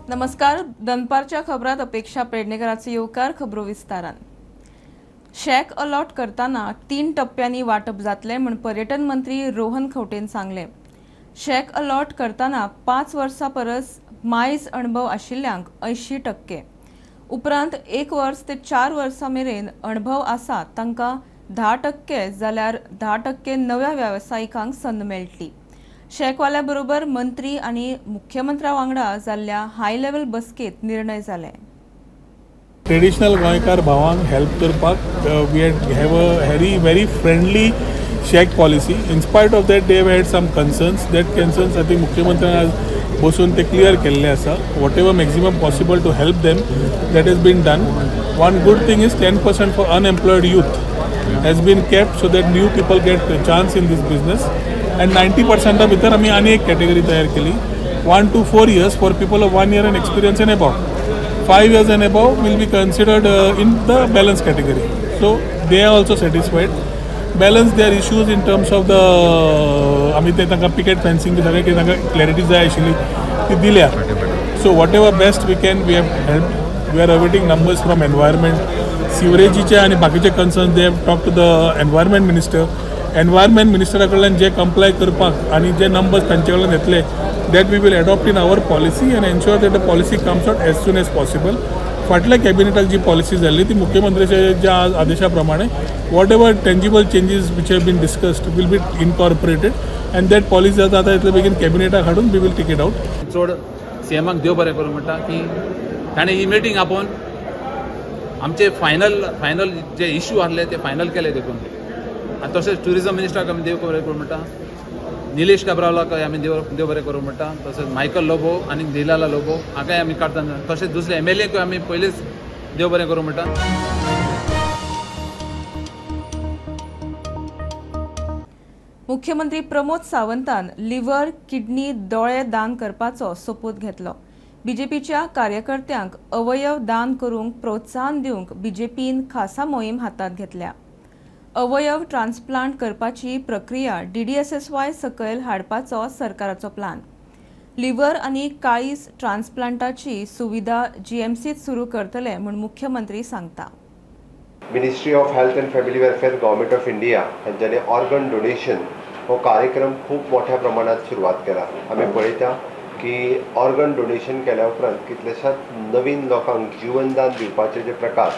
नमस्कार. दनपारच्या खबरात अपेक्षा पेडणेकरांचे येवकार. खबरो विस्तारान. शेक अलॉट करताना 3 टप्प्यांनी वाटप जातले म्हण पर्यटन मंत्री रोहन खंवटेन सांगले. शेक अलॉट करताना 5 वर्सां परस मायज अणभव आशिल्ल्यांक 80%, उपरांत 1 वर्स ते 4 वर्सां मेरेन अणभव आसा तांकां 10% जाल्यार 10% नव्या व्यावसायिकांक संद मेळटली. शेकवाल्या बरोबर मंत्री आणि मुख्यमंत्र्या वांगडा जाल्ल्या हाय लेवल बसकेत निर्णय जाले. ट्रेडिशनल गोंयकार भावांक हेल्प करपाक we have a very friendly shack policy. In spite of that they had some concerns. That concerns I think मुख्यमंत्र्यान आज बसून ते क्लियर केल्ले आसा. Whatever maximum possible to help them that has been done. One good thing is 10% for unemployed youth has been kept so that new people get chance in these business. and 90% भितर आम्ही आनी एक category तयार केली. 1 to 4 years for people of 1 year and experience and above. 5 years and above will be considered in the balance category. So they are also satisfied. Balance their issues in terms of the आम्ही ते तांकां Picket fencing सगळे कितें तांकां clarity जाय आशिल्ली ती दिल्या. So whatever best we can we have help. We are awaiting numbers from environment. सिवरेजीचे आनी बाकीचे concerns they have talk to the environment minister. Environment मिनिस्टरा कडल्यान जे कंप्लाय करपाक आनी जे नंबर्स तांचे कडल्यान येतले that we will adopt in our policy and ensure that the policy comes out as soon as possible. फाटल्या कॅबिनेटाक जी पॉलिसी जाल्ली ती मुख्यमंत्र्याच्या ज्या आदेशा प्रमाणे whatever tangible changes which have been discussed will be incorporated and that policy जाता इतले बेगीन कॅबिनेटाक हाडून we will take it out. चड सीएमाक देव बरें करूं म्हणटा की ताणें ही मिटींग आपोवन आमचे फायनल जे इश्यू आसले ते फायनल केले देखून. आनी तशेंच ट्युरिजम मिनिस्टराक आमी देव बरें करूं म्हणटा. निलेश काब्रालाक आमी देव बरें करूं म्हणटा. तशेंच मायकल लोबो आनी दिलाला लोबो हाकाय आमी काडटा. तशेंच दुसरे MLAक आमी पयलींच देव बरें करूं म्हणटा. मुख्यमंत्री प्रमोद सावंतान लिव्हर, किडनी, दोळे दान करपाचो सोपूत घेतलो. बीजेपीच्या कार्यकर्त्यांक अवयव दान करूंक प्रोत्साहन दिवंक बीजेपीन खासा मोहीम हातांत घेतल्या. अवयव ट्रान्सप्लांट करपाची प्रक्रिया DDSSY सकयल हाडपाचो सरकाराचो प्लान. लिव्हर आनी काळीज ट्रान्सप्लांटाची सुविधा GMCत सुरू करतले म्हूण मुख्यमंत्री सांगता. Ministry of health and family welfare government of India हांच्यानी ऑर्गन डोनेशन हो कार्यक्रम खूप मोठ्या प्रमाणात सुरवात केला. आम्ही पळयता की ऑर्गन डोनेशन केल्या उपरांत कितलेशाच नवीन लोकांक जीवनदान दिवपाचे जे प्रकार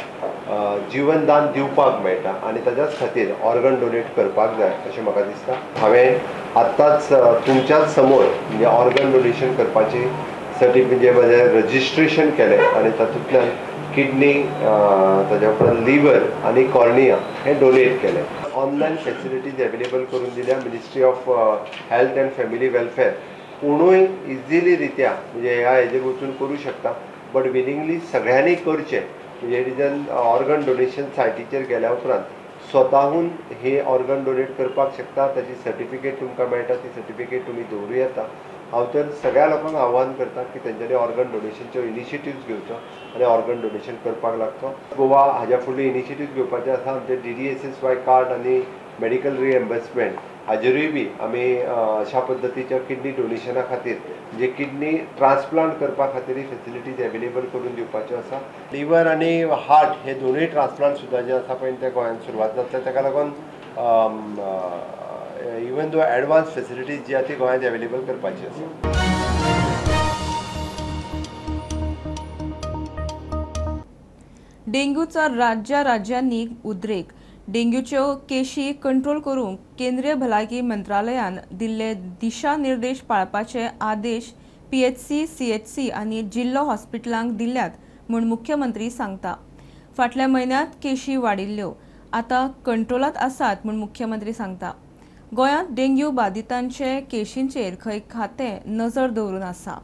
जीवनदान दिवपाक मेळटा आनी ताच्याच खातीर ऑर्गन डोनेट करपाक जाय अशें म्हाका दिसता. हांवें आत्ताच तुमच्याच समोर म्हणजे ऑर्गन डोनेशन करपाची म्हणजे म्हजें रजिस्ट्रेशन केलें आनी तातूंतल्यान किडनी ताच्या उपरांत लिव्हर आनी कॉर्निया हे डोनेट केले. ऑनलायन फॅसिलिटीज अवेलेबल करून दिल्या ministry of health and family welfare. कोणूय इजिली रित्या म्हणजे ह्या हेजेर वचून करूं शकता. बट विलिंगली सगळ्यांनी करचें. म्हणजे रिजन ऑर्गन डोनेशन सायटीचेर गेल्या उपरांत स्वताहून हे ऑर्गन डोनेट करपाक शकता. ताची सर्टिफिकेट तुमकां मेळटा. ती सर्टिफिकेट तुमी दवरूं येता. हांव तर सगळ्या लोकांक आव्हान करता की तेंच्यांनी ऑर्गन डोनेशनच्यो इनिशिएटिव्स घेवच्यो आनी ऑर्गन डोनेशन करपाक लागचो. गोवा हाज्या फुडली इनिशिएटिव्स घेवपाचे आसा. आमचे DDSSY कार्ड आनी मेडिकल रिएम्बर्समेंट हाजेरूय बी आमी अशा पद्दतीच्या किडनी डोनेशना खातीर म्हणजे किडनी ट्रान्सप्लांट करपा खातीर फेसिलिटीज अवेलेबल करून दिवपाच्यो आसा. लिव्हर आनी हार्ट हे दोनूय ट्रान्सप्लांट सुद्दां जे आसा पळय ते गोंयांत सुरवात जातले. ताका लागून इवन दो एडवान्स फेसिलिटीज जी आसा ती गोंयांत अवेलेबल करपाची आसा. डेंग्यूचा राज्यांनी उद्रेक. डेंग्यूच्यो केशी कंट्रोल करूंक केंद्रीय भलायकी मंत्रालयान दिल्ले दिशा निर्देश पाळपाचे आदेश PHC, CHC आनी जिल्लो हॉस्पिटलांक दिल्यात म्हूण मुख्यमंत्री सांगता. फाटल्या म्हयन्यांत केशी वाडिल्ल्यो आतां कंट्रोलांत आसात म्हूण मुख्यमंत्री सांगता. गोंयांत डेंग्यू बाधितांचे केशींचेर खंय खातें नजर दवरून आसा.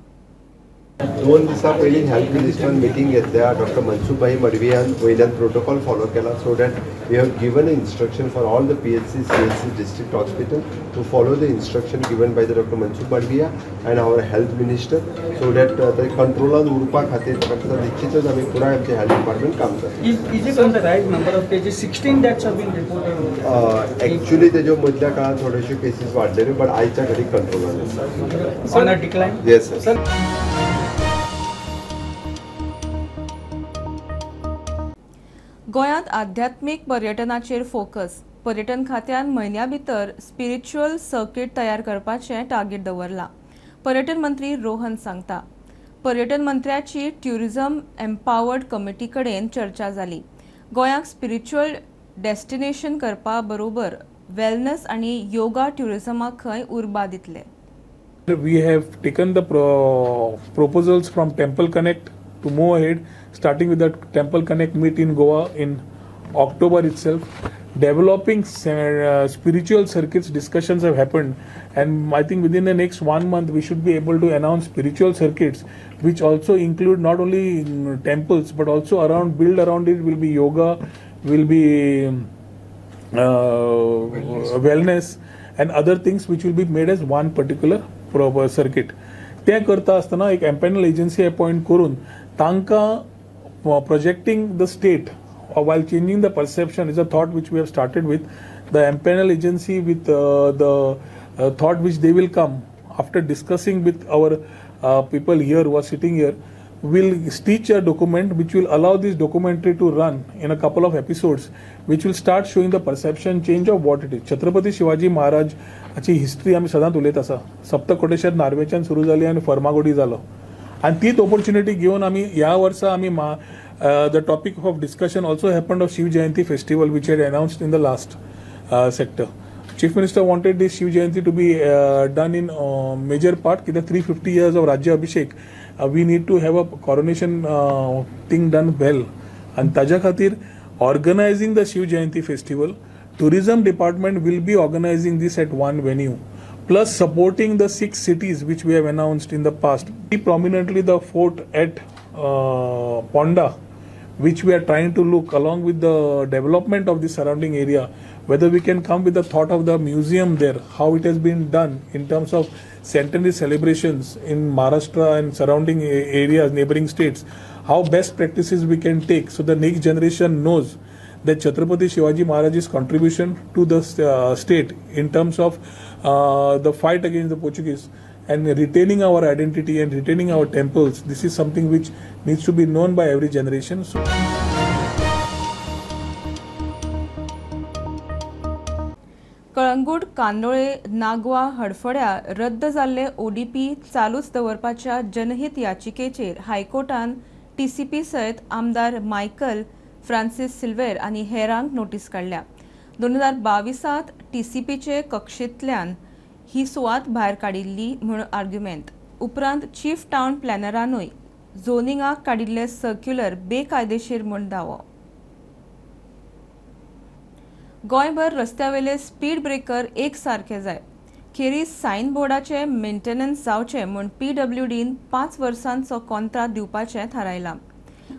2 दिसां पयलीं हेल्थ मिनिस्टरान मिटींग घेतल्या. डॉक्टर मनसुखभाई मडवियान वयल्यान प्रोटोकॉल फॉलो केला. So that we have given instruction for all the PHC, CHC district hospital to follow the instruction given by the doctor Mansukh Mandaviya and our health minister. So that ते कंट्रोलान उरपा खातीर फक्त निश्चितच आमी पुराय आमचे हेल्थ डिपार्टमेंट काम करता. Is it on the right number of cases? 16 deaths have been reported. Actually तेज्या मदल्या काळात थोडेशे केसीस वाडलेले बट आयच्या घडी कंट्रोलान आसा. On a decline? Yes sir. गोंयांत आध्यात्मीक पर्यटनाचेर फोकस. पर्यटन खात्यान म्हयन्या भितर स्पिरिच्युअल सर्कीट तयार करपाचें टार्गेट दवरला. पर्यटन मंत्री रोहन सांगता. पर्यटन मंत्र्याची ट्युरिझम एम्पावर्ड कमिटी कडेन चर्चा जाली. गोंयांक स्पिरिच्युअल डेस्टिनेशन करपा बरोबर वेलनेस आनी योगा ट्युरिझमाक खंय उर्बा दितले. We have taken the proposals from Temple Connect to move ahead, starting with the Temple Connect meet in Goa in October itself. Developing spiritual circuits discussions have happened, and I think within the next 1 month we should be able to announce spiritual circuits, which also include not only temples but also build around it will be yoga, will be wellness and other things which will be made as one particular proper circuit. ते करता असताना एक empanel agency appoint करून तांकां projecting the state while changing the perception is a thought which we have started with the empanel agency with the thought which they will come after discussing with our people here who are sitting here will stitch a document which will allow this documentary to run in a couple of episodes which will start showing the perception change of what it is. Chhatrapati Shivaji Maharaj ची history आमी सदांच उलयत आसा. सप्तकोटेश्वर नार्वेच्यान सुरू जाली आनी फर्मागुडी जालो आनी तीच ऑपॉर्च्युनिटी घेवन आमी ह्या वर्सा आमी the topic of discussion also happened of Shiv Jayanti festival which had announced in the last sector. Chief Minister wanted this Shiv Jayanti to be done in major part. The 350 years of Rajya Abhishek, we need to have a coronation thing done well. And Taja Khatir, organizing the Shiv Jayanti festival, tourism department will be organizing this at one venue. Plus supporting the 6 cities which we have announced in the past. Prominently the fort at Ponda, which we are trying to look along with the development of the surrounding area, whether we can come with the thought of the museum there, how it has been done in terms of centenary celebrations in Maharashtra and surrounding areas, neighboring states, how best practices we can take so the next generation knows that Chhatrapati Shivaji Maharaj's contribution to the state in terms of the fight against the Portuguese and retaining our identity and retaining our temples. This is something which needs to be known by every generation. Calangute Candolim Nagwa हडफड्या रद्द जाल्ले ODP चालूच दवरपाच्या जनहित याचिकेचेर हायकोर्टान TCP सयत आमदार Michael Francis Silveira आनी हेरांक notice काडल्या. 2022 TCPचे कक्षेंतल्यान ही सुवात भायर काडिल्ली म्हूण आर्ग्युमेंट. उपरांत चीफ टावन प्लॅनरानूय झोनिंगाक काडिल्ले सर्क्युलर बेकायदेशीर म्हूण दावो. गोंयभर रस्त्यावेले स्पीड ब्रेकर एक सारखे जाय. खेरीज सायन बोर्डाचे मेंटेनन्स जावचे म्हूण PWDन 5 वर्सांचो कॉन्ट्रॅक्ट दिवपाचें थारायलां.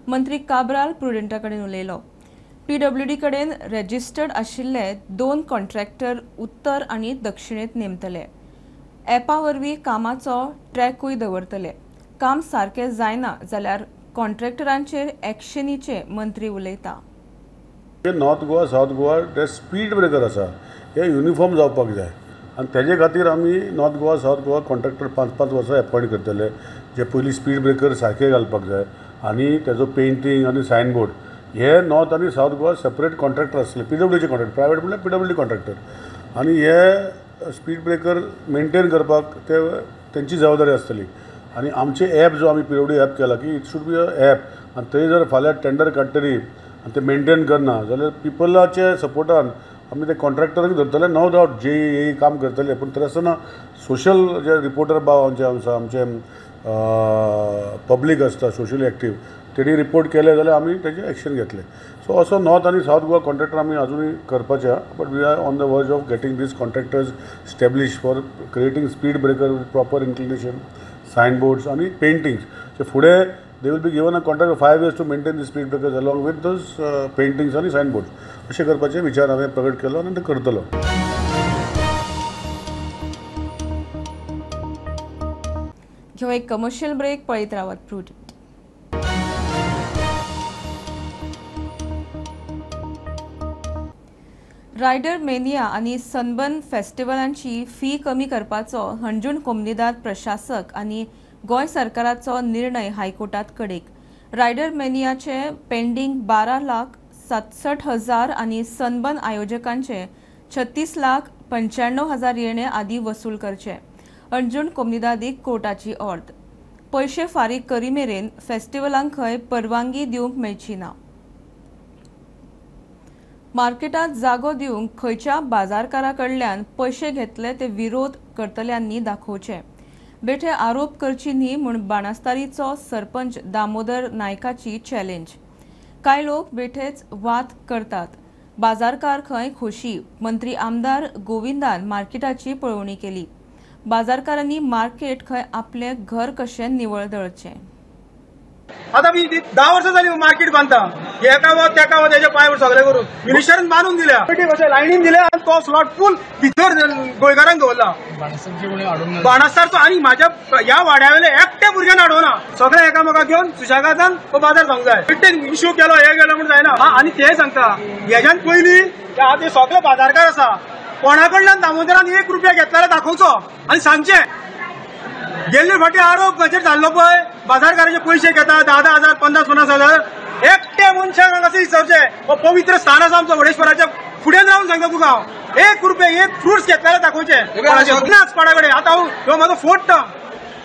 मंत्री काब्राल प्रुडेंटा कडेन उलयलो. PWD कडेन रेजिस्टर्ड आशिल्ले 2 कॉन्ट्रॅक्टर उत्तर आनी दक्षिणेंत नेमतले. एपा वरवीं कामाचो ट्रॅकूय दवरतले. काम सारकें जायना जाल्यार कॉन्ट्रॅक्टरांचेर एक्शनीचे मंत्री उलयता. नॉर्थ गोवा साउथ गोवा ते स्पीड ब्रेकर आसा हे युनिफॉर्म जावपाक जाय आनी तेजे खातीर आमी north Goa south Goa contractor 5-5 वर्सां अपॉयंट करतले जे पयलीं स्पीड ब्रेकर सारके घालपाक जाय आनी तेजो पेंटींग आनी सायन बोर्ड हे नॉर्थ आनी साउथ गोवा सेपरेट कॉन्ट्रॅक्टर आसले PWDचे कॉन्ट्रॅक्टर प्रायवेट म्हणल्यार PWD कॉन्ट्रॅक्टर आनी हे स्पीड ब्रेकर मेंटेन करपाक ते तेंची जबाबदारी आसतली आनी आमचे ॲप जो आमी PWD ॲप केला की it should be a app आनी थंय जर फाल्यां टेंडर काडटरी आनी ते मेंटेन करना जाल्यार पिपलाचे सपोर्टान आमी ते कॉन्ट्रॅक्टरांक धरतले नो डावट जे काम करतले पूण तरी आसतना सोशल जे रिपोर्टर भाव आमचे पब्लीक आसता सोशली एक्टीव तेणी रिपोर्ट केले जाल्यार आमी तेजे एक्शन घेतले. सो असो नॉर्थ आनी साउथ गोवा कॉन्ट्रॅक्टर आमी अजुनूय करपाचे but we are on the verge of getting these contractors establish for creating speed breaker with proper inclination sign boards आनी पेंटिंग्स जे फुडें they will be given a contract of 5 years to maintain the speed breakers along with those paintings and signboards अशें करपाचे विचार हांवें प्रगट केलो आनी ते करतलो. घेऊ एक कमर्शियल ब्रेक. पळयत रावात प्रुडंट. रायडर मेनिया आनी सनबर्न फेस्टिवलांची फी कमी करपाचो हणजूण कोमनीदाद प्रशासक आनी गोंय सरकाराचो निर्णय हायकोर्टात कडेक. रायडर मेनियाचे पेंडींग 12 लाख 67,000 आणि सनबर्न आयोजकांचे 36,95,000 येणे आदी वसूल करचे अंजून कोमनिदादीक कोर्टाची ऑर्द पैसे फारीक करी मेरेन फेस्टिवलांक खंय परवानगी दिवंक मेळची ना। मार्केटात जागो दिवंक खंयच्या बाजारकाराकडल्यान पैसे घेतले ते विरोध करतल्यांनी दाखोवचे बेठे आरोप करची न्ही म्हूण बाणास्तारीचो सरपंच दामोदर नायकाची चॅलेंज। कांय लोक बेठेच वाद करतात। बाजारकार खंय खोशी मंत्री आमदार गोविंदान मार्केटाची पळोवणी केली। बाजारकारांनी मार्केट खंय आपले घर कशें निवळ दळचें। आता मी 10 वर्ष झाली मार्केट बांधता एका व त्याच्या पायावर सगळे करून मिनिस्टरान बांधून दिल्या कशें लायनीन दिले आणि तो स्लॉट फुल भितर गोंयकारांक दवरला बाणास्तारचो आणि माझ्या ह्या वाड्यावेले एकट्या भुरग्यांना अडवना सगळे एकामेकाक घेऊन सुशागादान तो बाजार जावंक जाय बिट्टेन इश्यू केलो हे गेलो म्हणून जायना आणि ते सांगता हेज्यान पयलीं ते सगळे बाजारकार आसा कोणाकडल्यान दामोदरान 1 रुपया घेतलेलो दाखोवचो आणि सांगचे गेल्ले फाटी आरोप खंयचेर जाल्लो पळय बाजारकाराचे पैसे घेता 10,000 50,000 एकट्या मनशाक कशें विचारचे पवित्र स्थान आसा आमचो वडेश्वराच्या फुडें रावन सांगता तुका 1 रुपया 1 फ्रुट्स घेतलेले दाखोवचे केन्नाच पाडाकडे आतां ह्यो म्हाजो फोट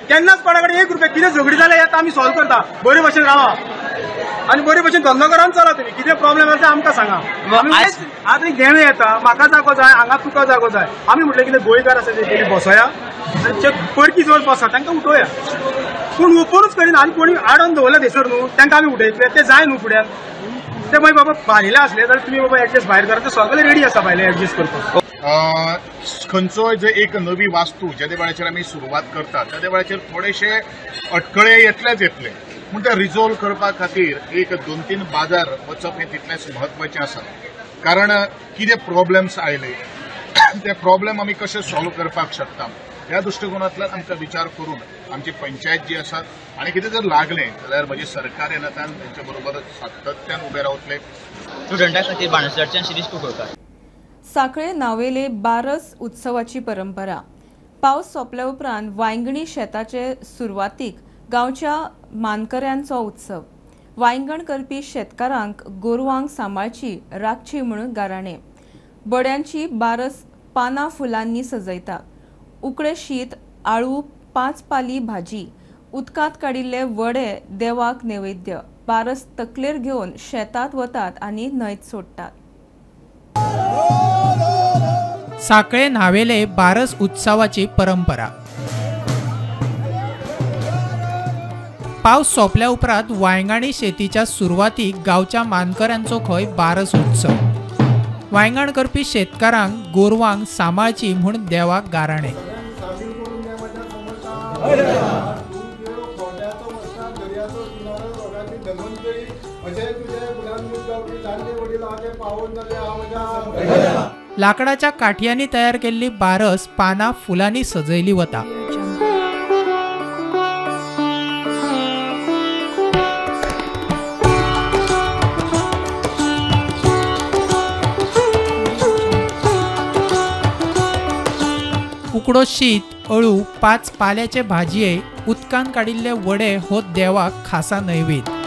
केन्नाच पाडाकडे 1 रुपया कितें झगडी जाले आतां आमी सॉल्व करता बरे भशेन रावा आणि बरे भशेन धंदो करून चला तुम्ही कितें प्रॉब्लेम आसा आमकां सांगा आतां घेणे येता म्हाका जागो जाय हांगा तुका जागो जाय आमी म्हटलें कितें गोंयकार आसा ते पयलीं बसया आनी परकी जवळ बसा तांकां उठोवया पूण ओपनूच करिना आनी कोणी आडोवन दवरला थंयसर न्हू तांकां आमी उठयतले ते जाय न्हू फुड्यान ते मागीर बाबा भायले असले जाल्यार तुमी बाबा एडजस्ट भायर करा ते सगळे रेडी आसा भायले एडजस्ट करपाक खंयचोय जे एक नवी वास्तू ज्या वेळाचेर आमी सुरवात करतात त्या वेळाचेर थोडेशे अडखळे येतले पूण ते रिजोल्व करपा खातीर 1-2-3 बाजार वचप हें तितलेंच म्हत्वाचें आसा कारण कितें प्रॉब्लेम्स आयले ते प्रॉब्लेम आमी कशे सॉल्व करपाक शकता ह्या दृश्टिकोनांतल्यान आमकां विचार करून आमची पंचायत जी आसा आनी कितें जर लागलें जाल्यार म्हजें सरकार येतान तेंचे बरोबर सातत्यान उबे रावतले स्टुडंटां खातीर बाणस्तारच्यान शिरीष कुंकळकार। साखळे नावेले बारस उत्सवाची परंपरा पावस सोंपल्या उपरांत वांयगणी शेताचे सुरवातीक गांवच्या मानकऱ्यांचो उत्सव वांयगण करपी शेतकारांक गोरवांक सांबाळची राखची म्हणून गाराणें बड्यांची बारस पानां फुलांनी सजयता उकडे शीत आळू 5 पाली भाजी उदकांत काडिल्ले वडे देवाक नैवेद्य बारस तकलेर घेवन शेतात वतात आनी न्हंयत सोडटात। साखळे न्हावेले बारस उत्सवाची परंपरा पावस सोंपल्या उपरांत वांयगणी शेतीच्या सुरवातीक गांवच्या मानकऱ्यांचो खंय बारस उत्सव वांयगण करपी शेतकारांक गोरवांक सांबाळची म्हूण देवाक गाराणें लाकडाच्या काठयांनी तयार केल्ली बारस पानां फुलांनी सजयली वता उकडो शीत अळू 5 पाल्याचे भाजये उदकांत काडिल्ले वडे हो देवाक खासा नैवेद्य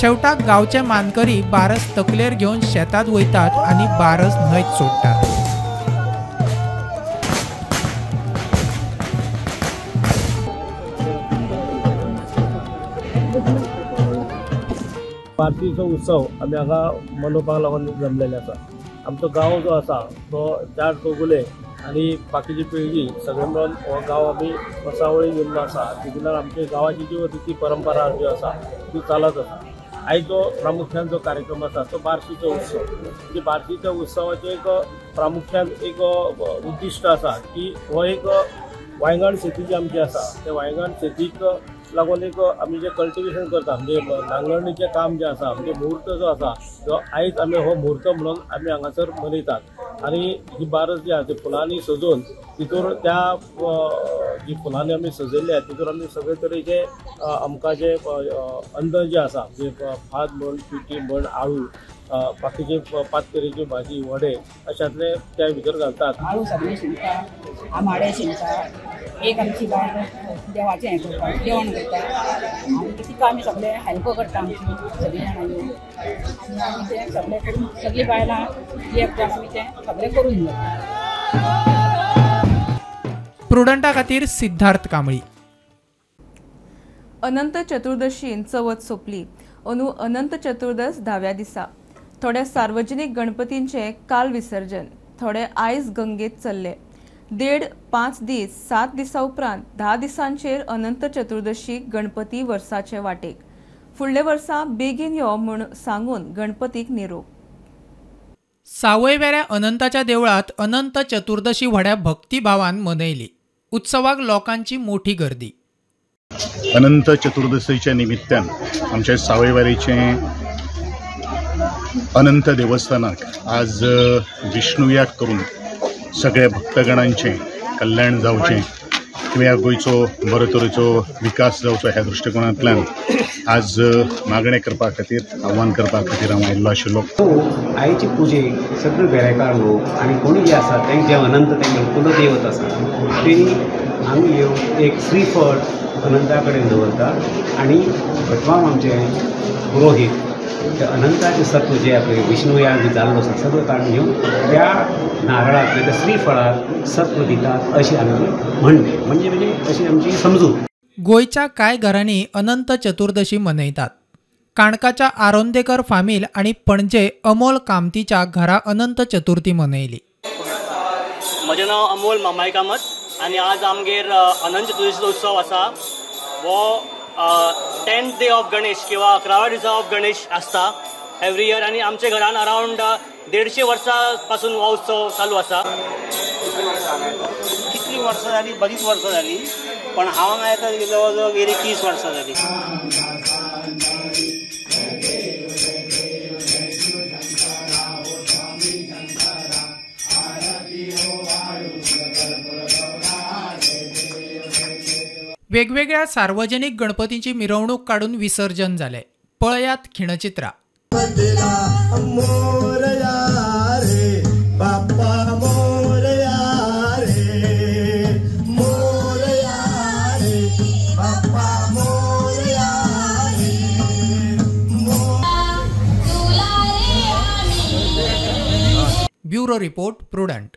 शेवटाक गांवचे मानकरी बारस तकलेर घेवन शेतात वयतात आनी बारस न्हंयत सोडटात। बारशीचो उत्सव आमी हांगा मनोवपाक लागून जमलेले आसा। आमचो गांव जो आसा तो 4 चौगुले आनी बाकीची पिळगी सगळे मेळून हो गांव आमी वसावळी गेल्लो आसा तेतूंतल्यान आमच्या गांवाची जी रिती परंपरा ज्यो आसा ती चालत आसा। आयज जो प्रामुख्यान जो कार्यक्रम आसा तो बारशीचो उत्सव म्हणजे बारशीच्या उत्सवाचें एक प्रामुख्यान एक उद्दिश्ट आसा की हो एक वांयगण शेती जी आमची आसा ते वांयगण शेतीक लागून एक आमी जे कल्टिवेशन करता म्हणजे नांगरणीचें काम जें आसा म्हणजे मुहूर्त जो आसा तो आयज आमी हो मुहूर्त म्हणून आमी हांगासर मनयतात आनी ही बारस जी आसा ती फुलांनी सजोवन तितूर त्या जी फुलांनी आमी सजयल्ले तितूर आमी सगळे तरेचे आमकां जे अन्न जे आसा म्हणजे भात म्हण पिठी म्हण आळू बाकीचे 5 तरेची भाजी वडे अशातले त्या भितर घालतात. आळू सगळे शिंता आमाडे शिंता एक आमची बाय देवाचें हें करता जेवण करता आनी तिका आमी सगळे हेल्प करता आमची सगळीं जाणां येवन आनी आमी तें सगळें करून सगळीं बायलां एकठांय आमी तें सगळें करून घेता. प्रुडंटा खातीर सिद्धार्थ कांबळी. अनंत चतुर्दशीन चवथ सोंपली. अंदू अनंत चतुर्दश 10व्या दिसा. थोड्या सार्वजनीक गणपतींचे काल विसर्जन. थोडे आयज गंगेत चल्ले. 1.5 दीस 7 दिसां उपरांत 10 दिसांचेर अनंत चतुर्दशीक गणपती वर्साचे वाटेक. फुडले वर्सा बेगीन यो म्हूण सांगून गणपतीक निरोप. सावयवेऱ्या अनंताच्या देवळात अनंत चतुर्दशी व्हड्या भक्तिभावान मनयली. उत्सवाक लोकांची मोठी गर्दी. अनंत चतुर्दशीच्या निमित्तान आमच्या सावयवेरेचें अनंत देवस्थानाक आज विष्णुयाग करून सगळ्या भक्तगणांचें कल्याण जावचें किंवा ह्या गोंयचो बरे तरेचो विकास जावचो ह्या दृश्टिकोनांतल्यान आज मागणें करपा खातीर आव्हान करपा खातीर हांव आयिल्लो आशिल्लो. आयचे पुजेक सगळे बेळेकार लोक आनी कोणी जे आसा तेंचे अनंत तेंगे कुलदैवत आसा तेणी आमी येवन एक श्रीफळ अनंता कडेन दवरता आनी भटमाम आमचे पुरोहीत ते अनंताचें सत्व जे पळय विष्णुयाग बी जाल्लो आसा सगळो काडून घेवन त्या नारळाक त्या श्रीफळाक सत्व दितात अशी आमी म्हणटे म्हणजे अशी आमची समजूत. गोंयच्या कांय घरांनी अनंत चतुर्दशी मनयतात. काणकाच्या आरोंदेकर फामील आणि पणजे अमोल कामतीच्या घरा अनंत चतुर्थी मनयली. म्हजें नांव अमोल मामाय कामत आनी आज आमगेर अनंत चतुर्दशीचो उत्सव आसा. वो 10th डे ऑफ गणेश किंवा 11व्या दिसा ऑफ गणेश आसता एवरी इयर आनी आमच्या घरान अरावंड 150 वर्सां पासून हो उत्सव चालू आसा. कितली वर्सां जाली? बरीच वर्सां जाली, पण हांव हांगा येता जवळ जवळ गेली 30 वर्सां जाली. वेगवेगळ्या सार्वजनिक गणपतींची मिरवणूक काढून विसर्जन झाले. पळयात खिणचित्रा. Bureau report prudent.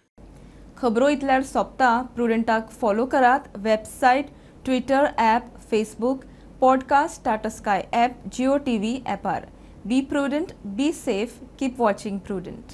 खबरो इतल्यार सोंपता. प्रुडंटाक फॉलो करात. Website, Twitter app, Facebook, podcast, Tata Sky app, Jio TV ॲपार. Be Prudent, be safe, keep watching prudent.